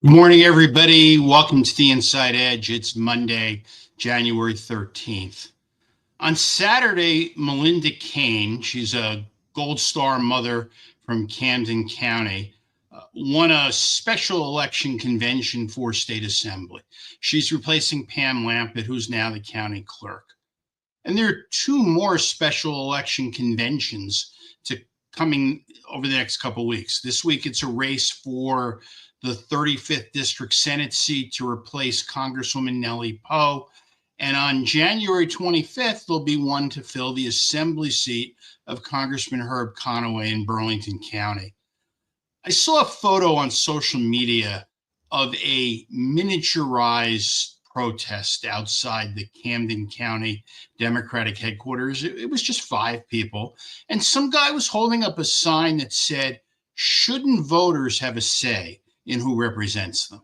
Good morning, everybody. Welcome to the Inside Edge. It's Monday, January 13th. On Saturday, Melinda Kane, she's a Gold Star mother from Camden County, won a special election convention for State Assembly. She's replacing Pam Lampett, who's now the county clerk. And there are two more special election conventions to coming over the next couple of weeks. This week, it's a race for the 35th District Senate seat to replace Congresswoman Nellie Poe. And on January 25th, there'll be one to fill the Assembly seat of Congressman Herb Conaway in Burlington County. I saw a photo on social media of a miniaturized protest outside the Camden County Democratic headquarters. It was just 5 people. And some guy was holding up a sign that said, "Shouldn't voters have a say in who represents them?"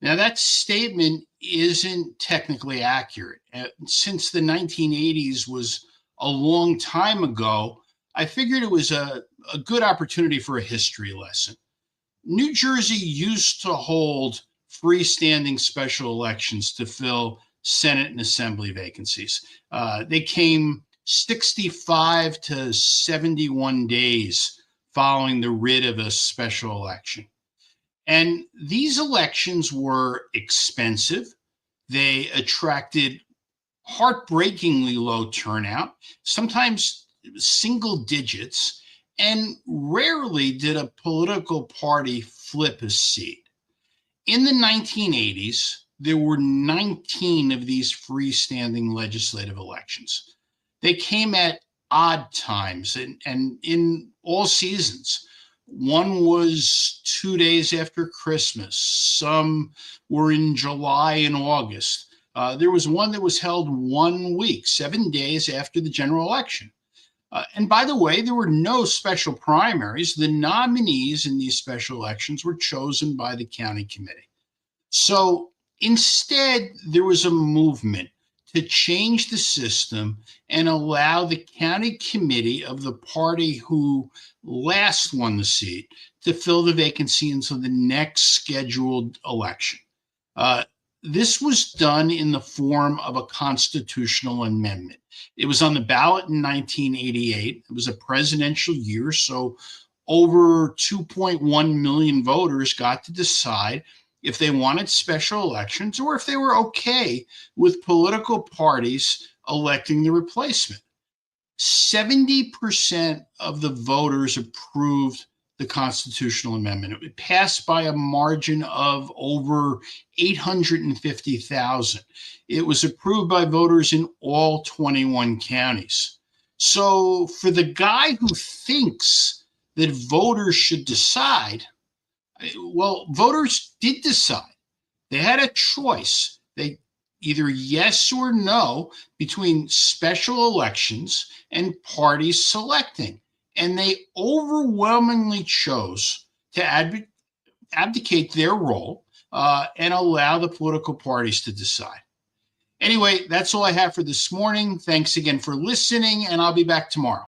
Now, that statement isn't technically accurate. Since the 1980s was a long time ago, I figured it was a good opportunity for a history lesson. New Jersey used to hold freestanding special elections to fill Senate and Assembly vacancies. They came 65 to 71 days following the writ of a special election. And these elections were expensive. They attracted heartbreakingly low turnout, sometimes single digits, and rarely did a political party flip a seat. In the 1980s, there were 19 of these freestanding legislative elections. They came at odd times and in all seasons. One was 2 days after Christmas. Some were in July and August. There was one that was held 1 week, 7 days after the general election. And by the way, there were no special primaries. The nominees in these special elections were chosen by the county committee. So instead, there was a movement to change the system and allow the county committee of the party who last won the seat to fill the vacancy until the next scheduled election. This was done in the form of a constitutional amendment. It was on the ballot in 1988. It was a presidential year, so over 2.1 million voters got to decide if they wanted special elections or if they were okay with political parties electing the replacement. 70% of the voters approved the constitutional amendment. It passed by a margin of over 850,000. It was approved by voters in all 21 counties. So for the guy who thinks that voters should decide, well, voters did decide. They had a choice. They either yes or no between special elections and parties selecting. And they overwhelmingly chose to abdicate their role and allow the political parties to decide. Anyway, that's all I have for this morning. Thanks again for listening, and I'll be back tomorrow.